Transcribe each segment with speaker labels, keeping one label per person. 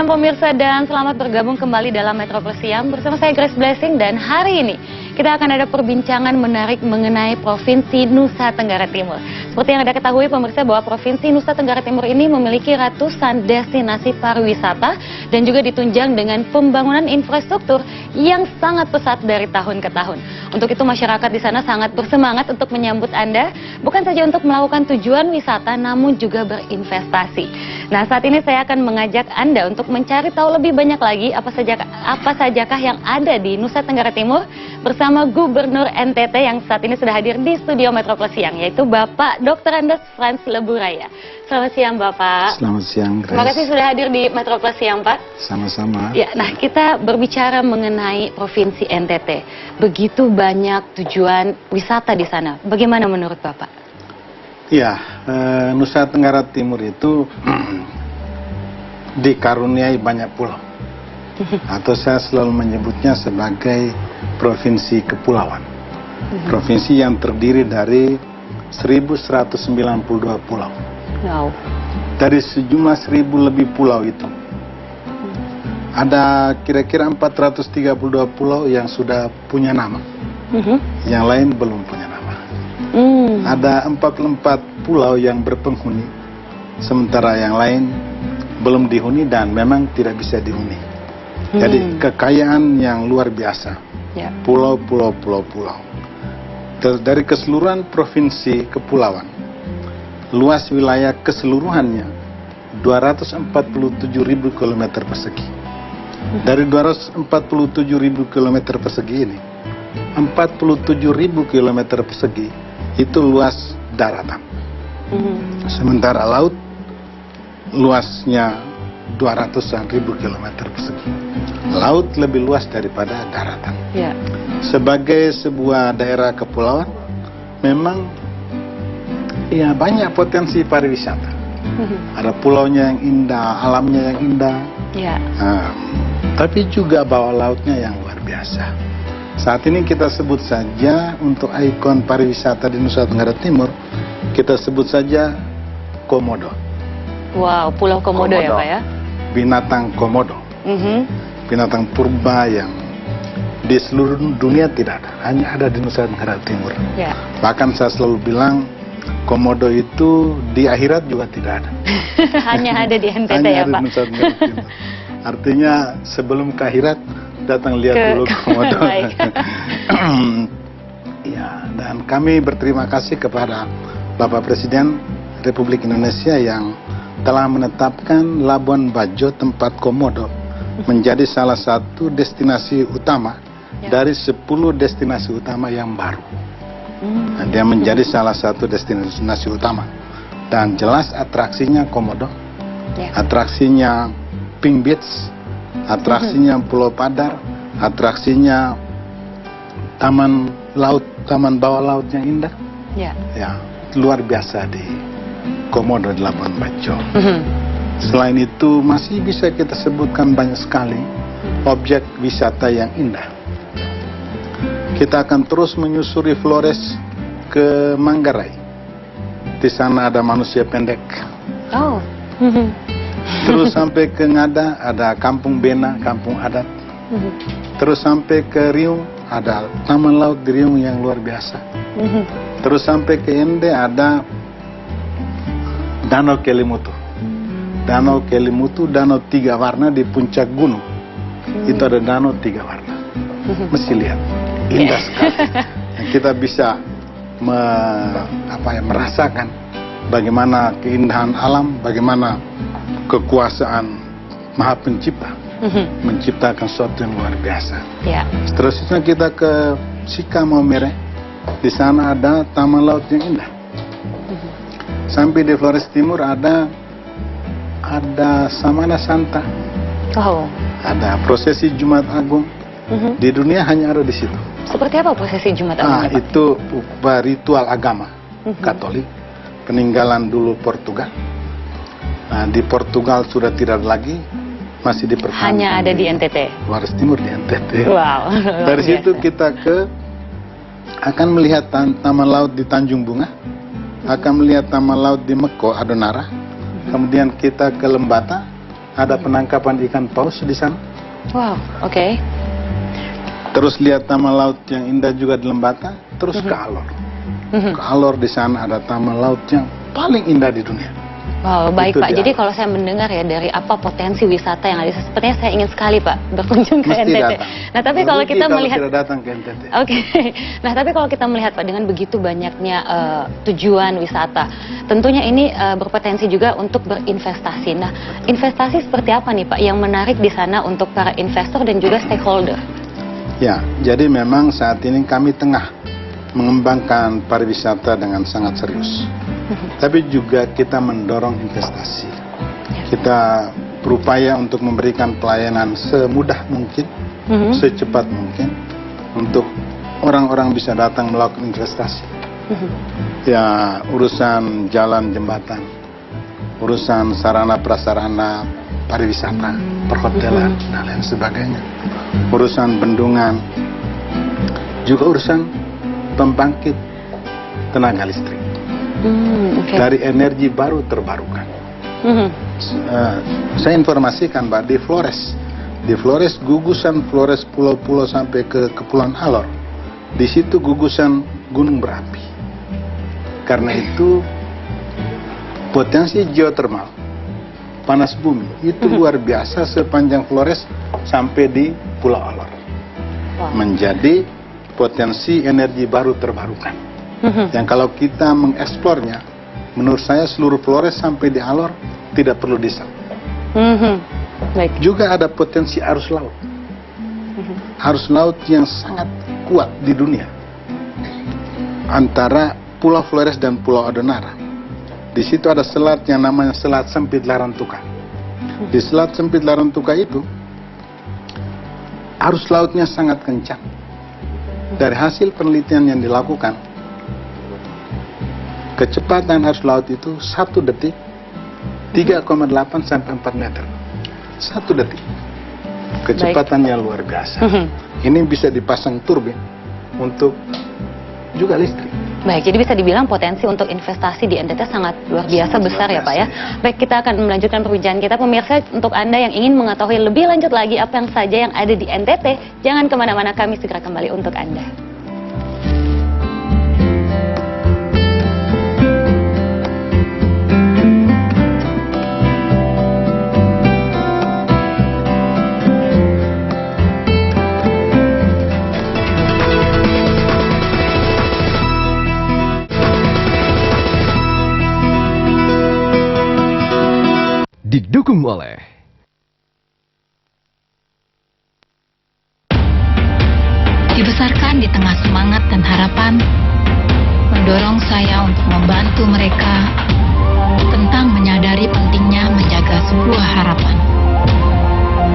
Speaker 1: siang pemirsa dan selamat bergabung kembali dalam Metropos Siang bersama saya Grace Blessing, dan hari ini kita akan ada perbincangan menarik mengenai Provinsi Nusa Tenggara Timur. Seperti yang Anda ketahui pemirsa bahwa Provinsi Nusa Tenggara Timur ini memiliki ratusan destinasi pariwisata dan juga ditunjang dengan pembangunan infrastruktur yang sangat pesat dari tahun ke tahun. Untuk itu masyarakat di sana sangat bersemangat untuk menyambut Anda, bukan saja untuk melakukan tujuan wisata namun juga berinvestasi. Nah, saat ini saya akan mengajak Anda untuk mencari tahu lebih banyak lagi apa sajakah yang ada di Nusa Tenggara Timur bersama Gubernur NTT yang saat ini sudah hadir di studio Metropos Siang, yaitu Bapak Dr. Andes Frans Leburaya. Selamat siang Bapak.
Speaker 2: Selamat siang Grace.
Speaker 1: Terima kasih sudah hadir di Metropos Siang Pak.
Speaker 2: Sama-sama.
Speaker 1: Ya, nah kita berbicara mengenai Provinsi NTT. Begitu banyak tujuan wisata di sana. Bagaimana menurut Bapak?
Speaker 2: Ya, Nusa Tenggara Timur itu dikaruniai banyak pulau. Atau saya selalu menyebutnya sebagai Provinsi Kepulauan. Provinsi yang terdiri dari 1192 pulau.
Speaker 1: Wow.
Speaker 2: Dari sejumlah 1000 lebih pulau itu, ada kira-kira 432 pulau yang sudah punya nama. Yang lain belum punya nama. Ada 44 pulau yang berpenghuni, sementara yang lain belum dihuni dan memang tidak bisa dihuni. Jadi kekayaan yang luar biasa. Pulau. Dari keseluruhan provinsi kepulauan, luas wilayah keseluruhannya 247.000 km persegi. Dari 247.000 km persegi ini, 47.000 km persegi itu luas daratan. Sementara laut luasnya 200.000 km persegi. Laut lebih luas daripada daratan. Sebagai sebuah daerah kepulauan, memang ya banyak potensi pariwisata. Ada pulaunya yang indah, alamnya yang indah. Tapi juga bawah lautnya yang luar biasa. Saat ini kita sebut saja untuk ikon pariwisata di Nusa Tenggara Timur, kita sebut saja Komodo.
Speaker 1: Wow, Pulau Komodo ya Pak ya?
Speaker 2: Binatang Komodo. Binatang purba yang di seluruh dunia tidak ada, hanya ada di Nusa Tenggara Timur. Bahkan saya selalu bilang, Komodo itu di akhirat juga tidak ada.
Speaker 1: Hanya ada di NTT
Speaker 2: hanya
Speaker 1: ya
Speaker 2: ada
Speaker 1: Pak?
Speaker 2: Di Nusa Tenggara Timur. Artinya sebelum ke akhirat, datang lihat dulu Komodo. Ya, dan kami berterima kasih kepada Bapak Presiden Republik Indonesia yang telah menetapkan Labuan Bajo tempat Komodo menjadi salah satu destinasi utama dari 10 destinasi utama yang baru. Nah, dia menjadi salah satu destinasi utama. Dan jelas atraksinya Komodo, atraksinya Pink Beach, atraksinya Pulau Padar, atraksinya taman laut, taman bawah laut yang indah. Ya, luar biasa di Komodo di Labuan Bajo. Selain itu masih bisa kita sebutkan banyak sekali objek wisata yang indah. Kita akan terus menyusuri Flores ke Manggarai. Di sana ada manusia pendek. Terus sampai ke Ngada ada Kampung Bena, kampung adat. Terus sampai ke Riung ada Taman Laut di Riung yang luar biasa. Terus sampai ke Ende ada Danau Kelimutu. Danau Kelimutu, danau 3 warna di puncak gunung. Itu ada danau 3 warna. Mesti lihat, indah sekali. Kita bisa merasakan bagaimana keindahan alam, bagaimana kekuasaan Maha Pencipta menciptakan sesuatu yang luar biasa. Seterusnya kita ke Sika Maumere. Di sana ada taman laut yang indah. Sampai di Flores Timur ada Samana Santa. Ada prosesi Jumat Agung. Di dunia hanya ada di situ.
Speaker 1: Seperti apa prosesi Jumat Agung?
Speaker 2: Itu ritual agama Katolik, peninggalan dulu Portugal. Nah, di Portugal sudah tidak lagi, masih dipertahankan.
Speaker 1: Hanya ada di NTT.
Speaker 2: Flores Timur di NTT.
Speaker 1: Wow.
Speaker 2: Dari situ kita akan melihat taman laut di Tanjung Bunga, akan melihat taman laut di Meko Adonara. Kemudian kita ke Lembata, ada penangkapan ikan paus di sana.
Speaker 1: Wow, oke.
Speaker 2: Terus lihat taman laut yang indah juga di Lembata, terus ke Alor. Ke Alor di sana ada taman laut yang paling indah di dunia.
Speaker 1: Wow, baik
Speaker 2: Itu
Speaker 1: Pak.
Speaker 2: dia.
Speaker 1: Jadi kalau saya mendengar ya dari apa potensi wisata yang ada, sepertinya saya ingin sekali Pak berkunjung ke
Speaker 2: Mesti
Speaker 1: NTT.
Speaker 2: datang.
Speaker 1: Nah, tapi kalau
Speaker 2: Rugi
Speaker 1: kita melihat,
Speaker 2: tidak datang ke NTT.
Speaker 1: oke. Nah, tapi kalau kita melihat Pak dengan begitu banyaknya tujuan wisata, tentunya ini berpotensi juga untuk berinvestasi. Nah, investasi seperti apa nih Pak yang menarik di sana untuk para investor dan juga stakeholder?
Speaker 2: Ya, jadi memang saat ini kami tengah mengembangkan pariwisata dengan sangat serius. Tapi juga kita mendorong investasi. Kita berupaya untuk memberikan pelayanan semudah mungkin, secepat mungkin, untuk orang-orang bisa datang melakukan investasi. Ya, urusan jalan jembatan, urusan sarana prasarana pariwisata, perhotelan, dan lain sebagainya. Urusan bendungan, juga urusan pembangkit tenaga listrik. Dari energi baru terbarukan. Saya informasikan Mbak, di Flores gugusan Flores pulau-pulau sampai ke Kepulauan Alor, di situ gugusan gunung berapi. Karena itu potensi geotermal panas bumi itu luar biasa sepanjang Flores sampai di Pulau Alor. Menjadi potensi energi baru terbarukan. Yang kalau kita mengeksplornya, menurut saya seluruh Flores sampai di Alor tidak perlu diesel.
Speaker 1: Baik.
Speaker 2: Juga ada potensi arus laut. Arus laut yang sangat kuat di dunia. Antara Pulau Flores dan Pulau Adonara. Di situ ada selat yang namanya Selat Sempit Larantuka. Di Selat Sempit Larantuka itu arus lautnya sangat kencang. Dari hasil penelitian yang dilakukan, kecepatan arus laut itu 1 detik 3,8 sampai 4 meter. 1 detik. Kecepatannya luar biasa. Ini bisa dipasang turbin untuk juga listrik.
Speaker 1: Baik, jadi bisa dibilang potensi untuk investasi di NTT sangat luar biasa besar ya Pak ya. Baik, kita akan melanjutkan perbincangan kita. Pemirsa, untuk Anda yang ingin mengetahui lebih lanjut lagi apa yang saja yang ada di NTT, jangan kemana-mana, kami segera kembali untuk Anda.
Speaker 3: Didukung oleh
Speaker 4: dibesarkan di tengah semangat dan harapan, mendorong saya untuk membantu mereka tentang menyadari pentingnya menjaga sebuah harapan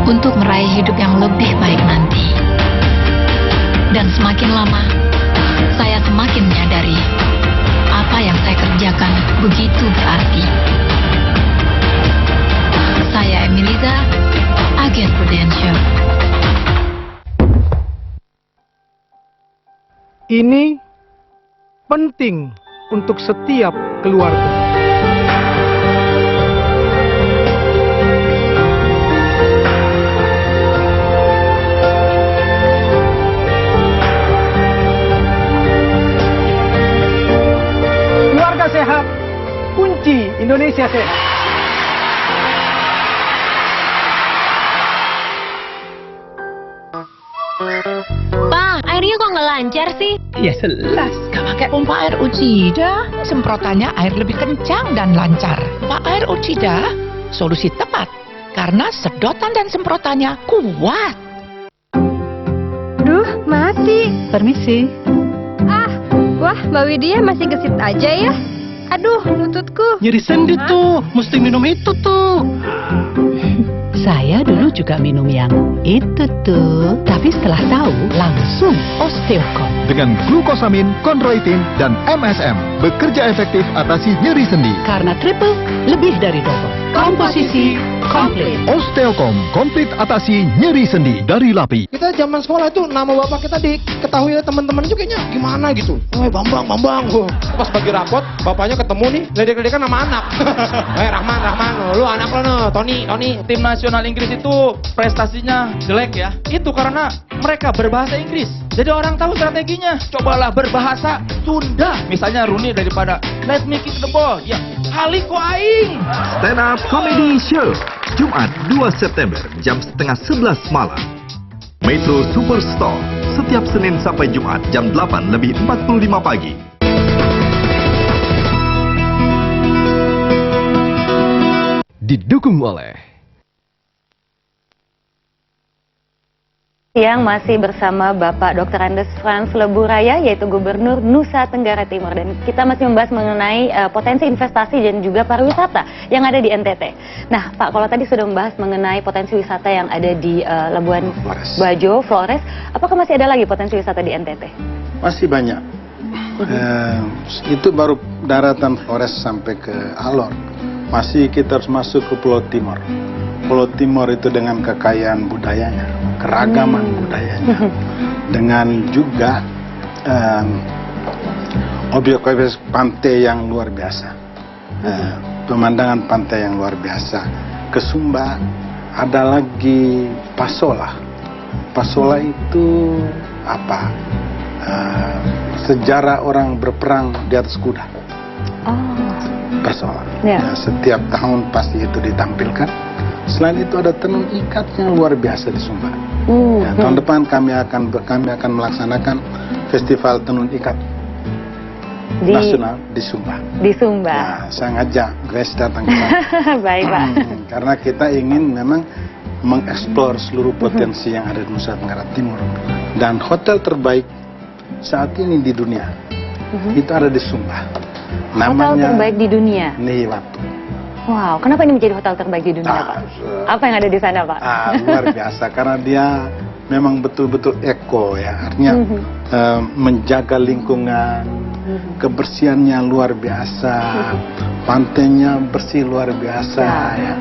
Speaker 4: untuk meraih hidup yang lebih baik nanti. Dan semakin lama, saya semakin menyadari apa yang saya kerjakan begitu berarti. Saya Emiliza, agen Prudential.
Speaker 5: Ini penting untuk setiap keluarga. Keluarga sehat, kunci Indonesia sehat.
Speaker 6: Pak, airnya kok nggak lancar sih?
Speaker 7: Ya jelas, gak pakai pompa air Uchida, semprotannya air lebih kencang dan lancar. Pompa air Uchida, solusi tepat, karena sedotan dan semprotannya kuat.
Speaker 6: Duh, mati.
Speaker 7: Permisi.
Speaker 6: Wah, Mbak Widya masih gesit aja ya. Aduh, lututku.
Speaker 5: Nyeri sendi tuh, mesti minum itu tuh.
Speaker 7: Saya dulu juga minum yang itu tuh, tapi setelah tahu langsung Osteocom.
Speaker 3: dengan glukosamin, chondroitin, dan MSM bekerja efektif atasi nyeri sendi.
Speaker 7: Karena triple lebih dari double. Komposisi komplit.
Speaker 3: Osteocom komplit atasi nyeri sendi dari LAPI.
Speaker 5: Kita zaman sekolah itu nama bapak kita diketahui oleh teman-teman juga kayaknya gimana gitu. Bambang. Pas bagi rapot, bapaknya ketemu nih, ledek-ledekan sama anak. Rahman, lu anak lo no, Tony.
Speaker 8: Tim nasional Inggris itu prestasinya jelek ya. Itu karena mereka berbahasa Inggris. Jadi orang tahu strateginya. Cobalah berbahasa Sunda. Misalnya Rooney daripada let me kick the ball. Ya, kali ko aing.
Speaker 3: Stand Up Comedy Show, Jumat 2 September jam setengah 11 malam. Metro Superstore, setiap Senin sampai Jumat jam 8:45 pagi. Didukung oleh
Speaker 1: Yang masih bersama Bapak Dr. Andes Frans Leburaya, yaitu Gubernur Nusa Tenggara Timur, dan kita masih membahas mengenai potensi investasi dan juga pariwisata yang ada di NTT. Nah, Pak, kalau tadi sudah membahas mengenai potensi wisata yang ada di Labuan Bajo, Flores, apakah masih ada lagi potensi wisata di NTT?
Speaker 2: Masih banyak. Itu baru daratan Flores sampai ke Alor. Masih kita harus masuk ke Pulau Timor. Pulau Timor itu dengan kekayaan budayanya, keragaman budayanya, dengan juga objek-objek pantai yang luar biasa, pemandangan pantai yang luar biasa. Ke Sumba ada lagi Pasola. Pasola itu apa? Sejarah orang berperang di atas kuda. Pasola. Nah, setiap tahun pasti itu ditampilkan. Selain itu ada tenun ikat yang luar biasa di Sumba. Ya, tahun depan kami akan melaksanakan festival tenun ikat nasional di Sumba.
Speaker 1: Di Sumba.
Speaker 2: Ya, saya ngajak Grace datang ke sana.
Speaker 1: Baik, Pak.
Speaker 2: Karena kita ingin memang mengeksplor seluruh potensi yang ada di Nusa Tenggara Timur. Dan hotel terbaik saat ini di dunia itu ada di Sumba. Namanya
Speaker 1: hotel terbaik di dunia?
Speaker 2: Nihiwatu.
Speaker 1: Wow, kenapa ini menjadi hotel terbaik di dunia, Pak? Apa yang ada di sana, Pak?
Speaker 2: Luar biasa, karena dia memang betul-betul eko ya, artinya menjaga lingkungan, kebersihannya luar biasa, pantainya bersih luar biasa ya.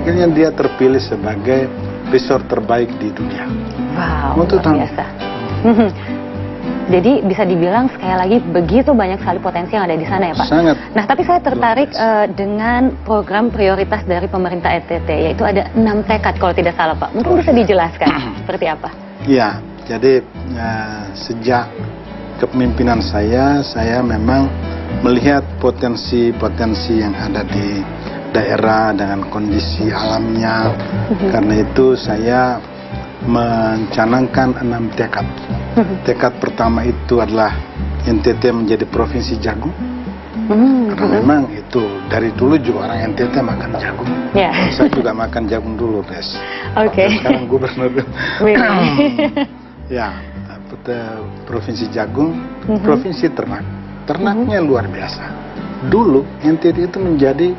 Speaker 2: Akhirnya dia terpilih sebagai resort terbaik di dunia.
Speaker 1: Wow, luar biasa. Jadi bisa dibilang sekali lagi begitu banyak sekali potensi yang ada di sana ya, Pak.
Speaker 2: Sangat.
Speaker 1: Nah, tapi saya tertarik dengan program prioritas dari pemerintah NTT, yaitu ada 6 tekad kalau tidak salah, Pak. Mungkin bisa dijelaskan seperti apa?
Speaker 2: Iya, jadi sejak kepemimpinan saya memang melihat potensi-potensi yang ada di daerah dengan kondisi alamnya. Karena itu saya mencanangkan 6 tekad. Tekad pertama itu adalah NTT menjadi provinsi jagung. Karena memang itu dari dulu juga orang NTT makan jagung. Saya juga makan jagung dulu, Res. Sekarang gubernur. Ya, provinsi jagung, provinsi ternak. Ternaknya luar biasa. Dulu NTT itu menjadi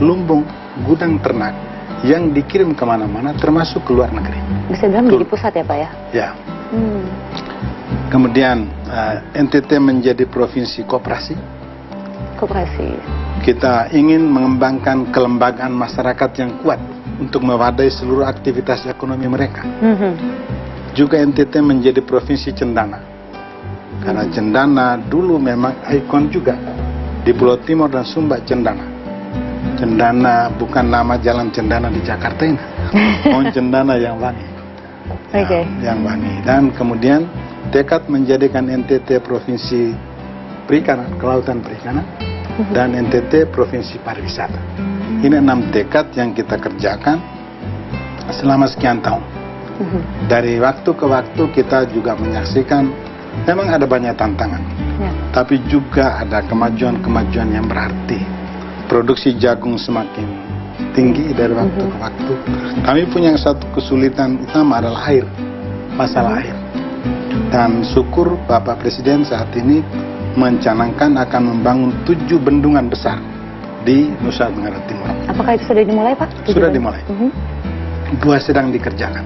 Speaker 2: lumbung gudang ternak yang dikirim kemana-mana, termasuk ke luar negeri.
Speaker 1: Bisa bilang menjadi pusat ya, Pak ya?
Speaker 2: Ya. Kemudian NTT menjadi provinsi koperasi. Kita ingin mengembangkan kelembagaan masyarakat yang kuat untuk mewadai seluruh aktivitas ekonomi mereka. Juga NTT menjadi provinsi cendana. Karena cendana dulu memang ikon juga di Pulau Timor dan Sumba. Cendana bukan nama jalan Cendana di Jakarta ini. Pohon cendana yang wangi. Yang wangi. Dan kemudian tekad menjadikan NTT provinsi perikanan, kelautan perikanan, dan NTT provinsi pariwisata. Ini 6 tekad yang kita kerjakan selama sekian tahun. Dari waktu ke waktu kita juga menyaksikan memang ada banyak tantangan, tapi juga ada kemajuan-kemajuan yang berarti. Produksi jagung semakin tinggi dari waktu ke waktu. Kami punya satu kesulitan utama adalah air, masalah air. Dan syukur Bapak Presiden saat ini mencanangkan akan membangun 7 bendungan besar di Nusa Tenggara Timur.
Speaker 1: Apakah itu sudah dimulai, Pak?
Speaker 2: Sudah dimulai. 2 sedang dikerjakan.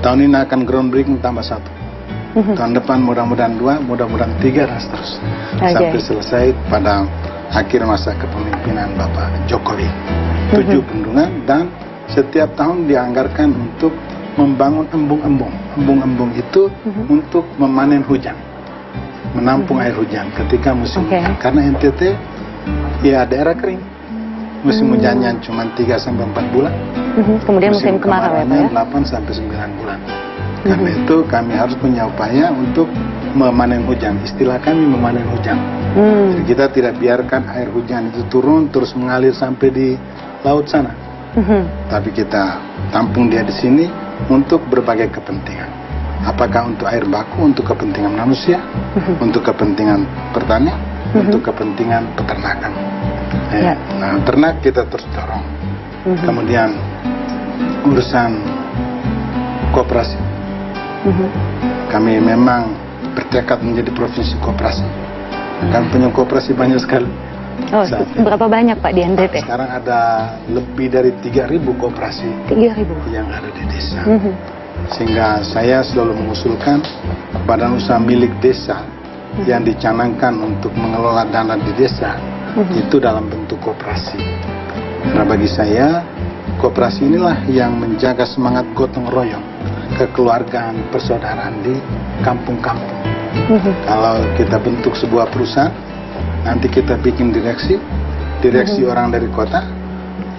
Speaker 2: Tahun ini akan groundbreaking tambah 1. Tahun depan mudah-mudahan 2, mudah-mudahan 3 dan seterusnya. Sampai selesai pada akhir masa kepemimpinan Bapak Jokowi. 7 bendungan dan setiap tahun dianggarkan untuk membangun embung-embung. Embung-embung itu untuk memanen hujan, menampung air hujan ketika musim hujan. Karena NTT ya daerah kering, musim hujannya cuma 3-4 bulan.
Speaker 1: Kemudian musim kemarau ya Pak ya?
Speaker 2: 8-9 bulan. Karena itu kami harus punya upaya untuk memanen hujan. Istilah kami memanen hujan. Jadi kita tidak biarkan air hujan itu turun terus mengalir sampai di laut sana. Tapi kita tampung dia di sini untuk berbagai kepentingan. Apakah untuk air baku, untuk kepentingan manusia, untuk kepentingan pertanian, untuk kepentingan peternakan. Nah, ternak kita terus dorong. Kemudian urusan koperasi. Kami memang bertekad menjadi provinsi koperasi. Kan punya koperasi banyak sekali.
Speaker 1: Oh, berapa banyak Pak di NTT?
Speaker 2: Sekarang ada lebih dari 3.000 koperasi
Speaker 1: 3.000
Speaker 2: yang ada di desa. Sehingga saya selalu mengusulkan badan usaha milik desa yang dicanangkan untuk mengelola dana di desa itu dalam bentuk koperasi. Karena bagi saya koperasi inilah yang menjaga semangat gotong royong, kekeluargaan, persaudaraan di kampung-kampung. Kalau kita bentuk sebuah perusahaan, nanti kita bikin direksi orang dari kota,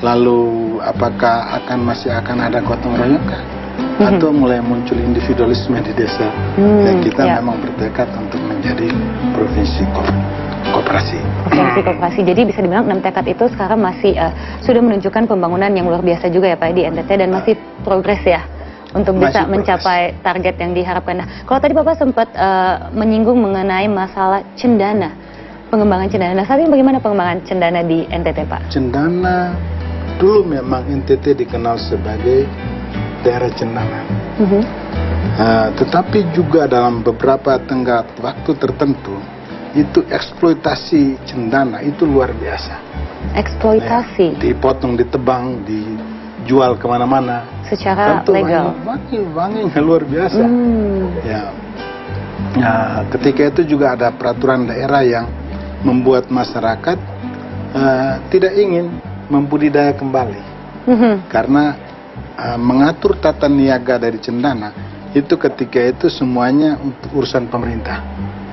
Speaker 2: lalu apakah masih akan ada gotong royong kah? Atau mulai muncul individualisme di desa? Dan kita memang bertekad untuk menjadi provinsi koperasi.
Speaker 1: Provinsi koperasi. Jadi bisa dibilang 6 tekad itu sekarang masih sudah menunjukkan pembangunan yang luar biasa juga ya Pak di NTT dan masih progres ya untuk bisa mencapai target yang diharapkan. Nah, kalau tadi Bapak sempat menyinggung mengenai masalah cendana, pengembangan cendana. Nah, saat ini bagaimana pengembangan cendana di NTT Pak?
Speaker 2: Cendana dulu memang NTT dikenal sebagai daerah cendana. Tetapi juga dalam beberapa tenggat waktu tertentu itu eksploitasi cendana itu luar biasa.
Speaker 1: Eksploitasi?
Speaker 2: Dipotong, ditebang, dijual kemana-mana.
Speaker 1: Secara legal?
Speaker 2: Wanginya luar biasa. Ketika itu juga ada peraturan daerah yang membuat masyarakat tidak ingin membudidaya kembali. Karena mengatur tata niaga dari cendana itu ketika itu semuanya untuk urusan pemerintah.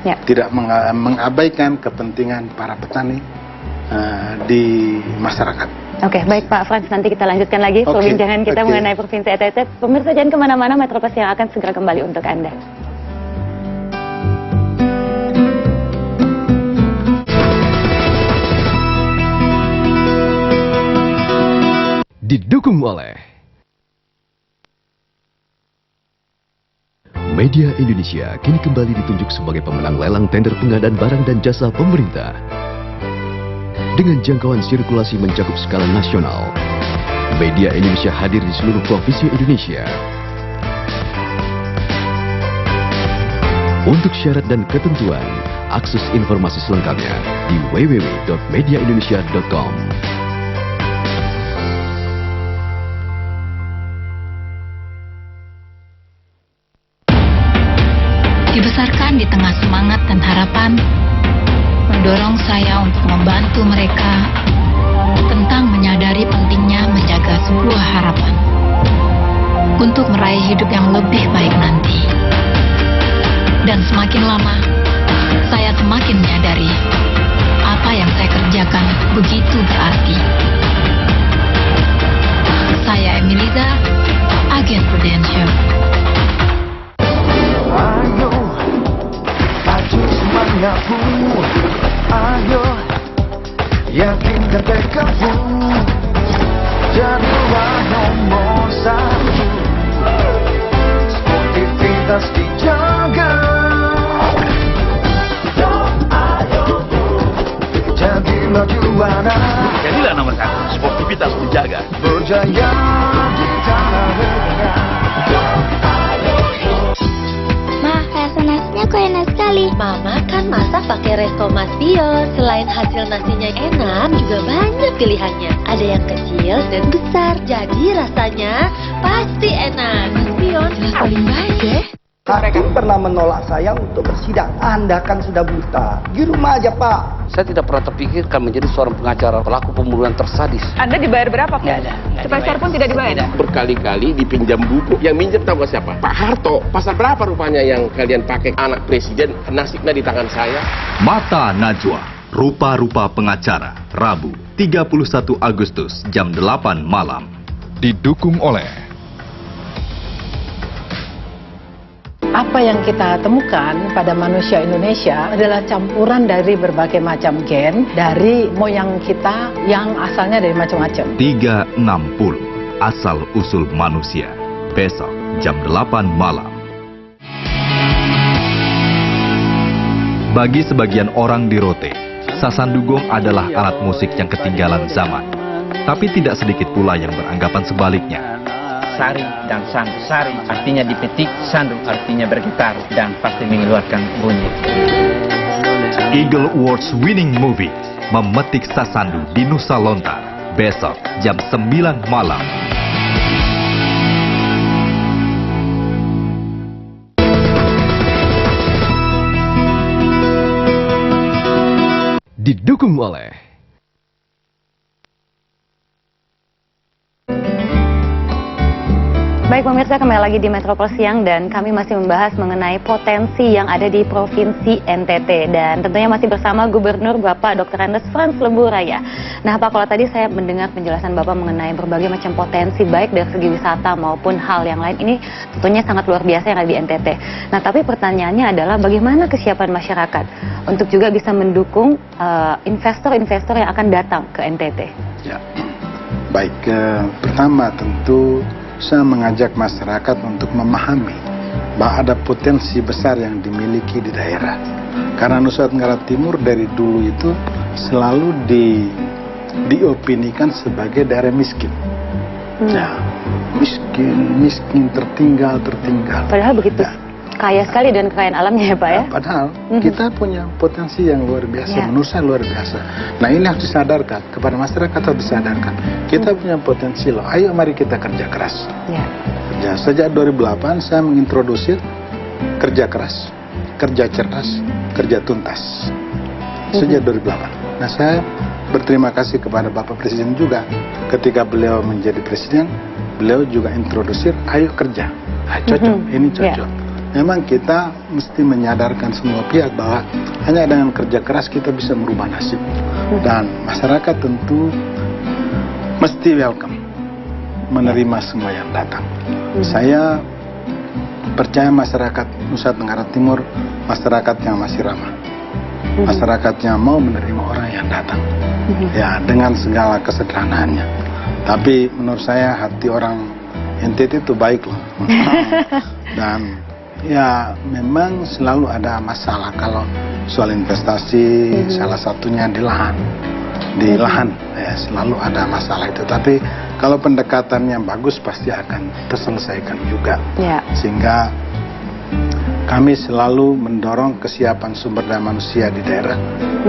Speaker 2: Tidak mengabaikan kepentingan para petani di masyarakat.
Speaker 1: Oke, baik Pak Frans, nanti kita lanjutkan lagi perbincangan kita mengenai Provinsi NTT. Pemirsa jangan kemana-mana, Metro Plus yang akan segera kembali untuk Anda.
Speaker 9: Didukung oleh Media Indonesia kini kembali ditunjuk sebagai pemenang lelang tender pengadaan barang dan jasa pemerintah. Dengan jangkauan sirkulasi mencakup skala nasional, Media Indonesia hadir di seluruh provinsi Indonesia. Untuk syarat dan ketentuan, akses informasi selengkapnya di www.mediaindonesia.com.
Speaker 4: Dibesarkan di tengah semangat dan harapan, mendorong saya untuk membantu mereka tentang menyadari pentingnya menjaga sebuah harapan untuk meraih hidup yang lebih baik nanti. Dan semakin lama, saya semakin menyadari apa yang saya kerjakan begitu berarti. Saya Emiliza, agen Prudential.
Speaker 10: Ayo, pacu semangatmu. Ayo, yakinkan tekadmu. Jadilah nomor 1. Sportivitas dijaga. Jadilah juara.
Speaker 3: Jadilah nomor 1. Sportivitas dijaga.
Speaker 10: Berjaya di tanah raya.
Speaker 11: Nasinya kok enak sekali.
Speaker 12: Mama kan masak pakai resto Mas Pion. Selain hasil nasinya enak, juga banyak pilihannya. Ada yang kecil dan besar, jadi rasanya pasti enak. Mas Pion jelas paling baik ya.
Speaker 11: Hakim pernah menolak saya untuk bersidang. Anda kan sudah buta. Di rumah aja, Pak.
Speaker 13: Saya tidak pernah terpikirkan menjadi seorang pengacara pelaku pembunuhan tersadis.
Speaker 14: Anda dibayar berapa, Pak?
Speaker 13: Nggak ada.
Speaker 14: Sepeser pun tidak dibayar?
Speaker 15: Berkali-kali dipinjam buku. Yang minjem tahu nggak siapa? Pak Harto. Pasal berapa rupanya yang kalian pakai anak presiden? Nasibnya di tangan saya.
Speaker 3: Mata Najwa, rupa-rupa pengacara, Rabu 31 Agustus jam 8 malam. Didukung oleh
Speaker 16: apa yang kita temukan pada manusia Indonesia adalah campuran dari berbagai macam gen dari moyang kita yang asalnya dari macam-macam.
Speaker 3: 360 Asal Usul Manusia. Besok jam 8 malam. Bagi sebagian orang di Rote, sasandugong adalah alat musik yang ketinggalan zaman. Tapi tidak sedikit pula yang beranggapan sebaliknya.
Speaker 17: Sari dan sandu. Sari artinya dipetik, sandu artinya bergetar dan pasti mengeluarkan bunyi.
Speaker 3: Eagle Awards winning movie Memetik Sasandu di Nusa Lontar. Besok jam 9 malam.
Speaker 9: Didukung oleh
Speaker 1: Baik pemirsa, kembali lagi di Metropol Siang dan kami masih membahas mengenai potensi yang ada di Provinsi NTT dan tentunya masih bersama Gubernur Bapak Dr. Andes Frans Leburaya. Nah Pak, kalau tadi saya mendengar penjelasan Bapak mengenai berbagai macam potensi baik dari segi wisata maupun hal yang lain, ini tentunya sangat luar biasa yang ada di NTT. Nah tapi pertanyaannya adalah bagaimana kesiapan masyarakat untuk juga bisa mendukung investor-investor yang akan datang ke NTT?
Speaker 2: Ya, baik, pertama tentu saya mengajak masyarakat untuk memahami bahwa ada potensi besar yang dimiliki di daerah. Karena Nusa Tenggara Timur dari dulu itu selalu diopinikan sebagai daerah miskin. Ya, miskin, tertinggal.
Speaker 1: Padahal begitu kaya sekali dan kekayaan alamnya ya Pak ya?
Speaker 2: Padahal kita punya potensi yang luar biasa, menurut saya luar biasa. Nah ini harus disadarkan, kepada masyarakat harus disadarkan. Kita punya potensi loh, ayo mari kita kerja keras. Kerja. Sejak 2008 saya mengintroduksi kerja keras, kerja cerdas, kerja tuntas. Sejak 2008. Nah saya berterima kasih kepada Bapak Presiden juga. Ketika beliau menjadi Presiden, beliau juga introduksi ayo kerja. Cocok, ini cocok. Memang kita mesti menyadarkan semua pihak bahwa hanya dengan kerja keras kita bisa merubah nasib. Dan masyarakat tentu mesti welcome, menerima semua yang datang. Saya percaya masyarakat Nusa Tenggara Timur, masyarakat yang masih ramah. Masyarakat yang mau menerima orang yang datang. Ya, dengan segala kesederhanaannya. Tapi menurut saya hati orang NTT itu baik loh. Dan ya memang selalu ada masalah kalau soal investasi, salah satunya di lahan. Di lahan ya selalu ada masalah itu. Tapi kalau pendekatannya bagus pasti akan terselesaikan juga. Sehingga kami selalu mendorong kesiapan sumber daya manusia di daerah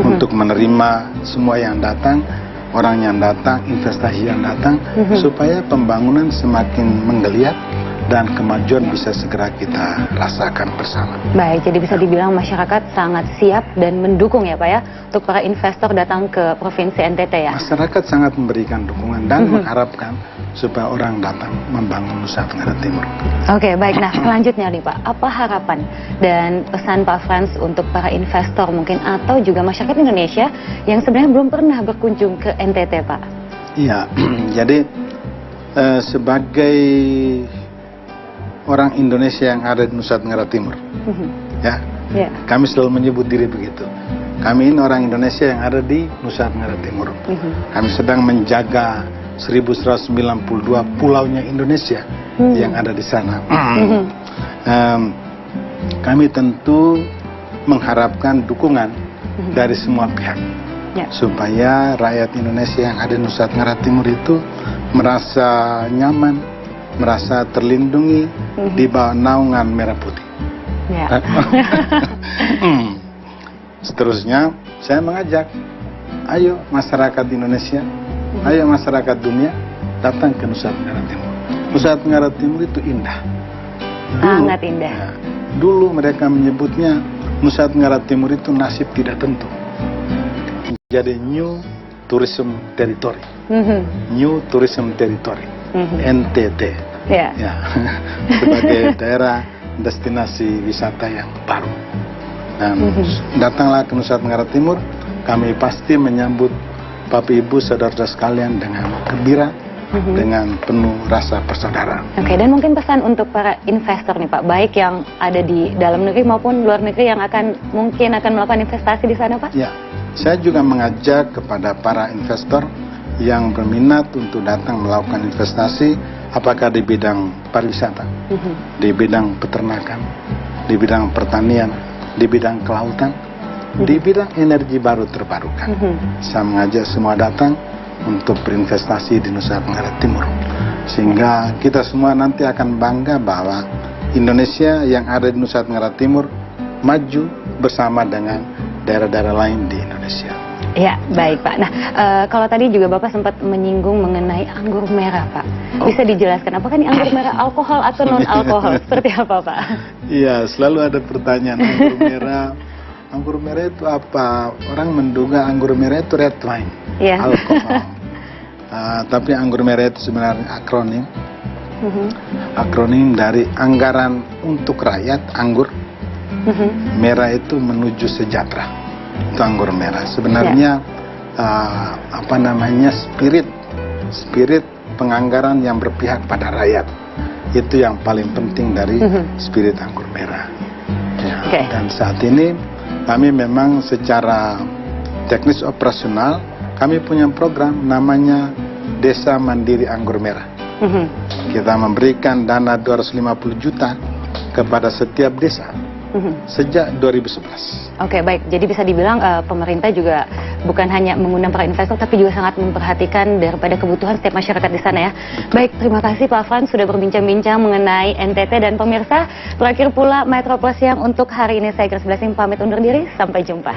Speaker 2: untuk menerima semua yang datang, orang yang datang, investasi yang datang, supaya pembangunan semakin menggeliat dan kemajuan bisa segera kita rasakan bersama.
Speaker 1: Baik, jadi bisa dibilang masyarakat sangat siap dan mendukung ya Pak ya, untuk para investor datang ke Provinsi NTT ya?
Speaker 2: Masyarakat sangat memberikan dukungan dan mengharapkan supaya orang datang membangun Nusa Tenggara Timur.
Speaker 1: Oke, baik. Nah, selanjutnya nih Pak, apa harapan dan pesan Pak Frans untuk para investor mungkin atau juga masyarakat Indonesia yang sebenarnya belum pernah berkunjung ke NTT Pak? Iya, jadi sebagai orang Indonesia yang ada di Nusa Tenggara Timur, kami selalu menyebut diri begitu. Kami ini orang Indonesia yang ada di Nusa Tenggara Timur. Kami sedang menjaga 1192 pulaunya Indonesia yang ada di sana. Kami tentu mengharapkan dukungan dari semua pihak supaya rakyat Indonesia yang ada di Nusa Tenggara Timur itu merasa nyaman, merasa terlindungi di bawah naungan merah putih. Seterusnya saya mengajak, ayo masyarakat Indonesia, ayo masyarakat dunia datang ke Nusa Tenggara Timur. Nusa Tenggara Timur itu indah. Sangat indah.
Speaker 2: Dulu mereka menyebutnya Nusa Tenggara Timur itu nasib tidak tentu. Jadi New Tourism Territory. New Tourism Territory. NTT. Ya. Sebagai daerah destinasi wisata yang baru. Dan datanglah ke Nusa Tenggara Timur, kami pasti menyambut Bapak Ibu saudara-saudara sekalian dengan gembira, dengan penuh rasa persaudaraan.
Speaker 1: Oke, dan mungkin pesan untuk para investor nih Pak, baik yang ada di dalam negeri maupun luar negeri yang mungkin akan melakukan investasi di sana Pak?
Speaker 2: Ya, saya juga mengajak kepada para investor yang berminat untuk datang melakukan investasi, apakah di bidang pariwisata, di bidang peternakan, di bidang pertanian, di bidang kelautan, di bidang energi baru terbarukan. Saya mengajak semua datang untuk berinvestasi di Nusa Tenggara Timur, sehingga kita semua nanti akan bangga bahwa Indonesia yang ada di Nusa Tenggara Timur maju bersama dengan daerah-daerah lain di Indonesia.
Speaker 1: Ya, baik Pak. Nah, kalau tadi juga Bapak sempat menyinggung mengenai anggur merah Pak. Bisa dijelaskan apakah ini anggur merah alkohol atau non-alkohol? Seperti apa Pak?
Speaker 2: Iya, selalu ada pertanyaan anggur merah. Anggur merah itu apa? Orang menduga anggur merah itu red wine, alkohol. Tapi anggur merah itu sebenarnya akronim. Akronim dari anggaran untuk rakyat, anggur. Merah itu menuju sejahtera. Itu anggur merah. Sebenarnya spirit penganggaran yang berpihak pada rakyat. Itu yang paling penting dari spirit anggur merah. Ya, dan saat ini kami memang secara teknis operasional, kami punya program namanya Desa Mandiri Anggur Merah. Kita memberikan dana 250 juta kepada setiap desa sejak 2011.
Speaker 1: Oke, baik. Jadi bisa dibilang pemerintah juga bukan hanya mengundang para investor, tapi juga sangat memperhatikan daripada kebutuhan setiap masyarakat di sana ya. Baik, terima kasih Pak Frans sudah berbincang-bincang mengenai NTT, dan pemirsa, terakhir pula Metro Plus Siang untuk hari ini saya Grace Blessing pamit undur diri. Sampai jumpa.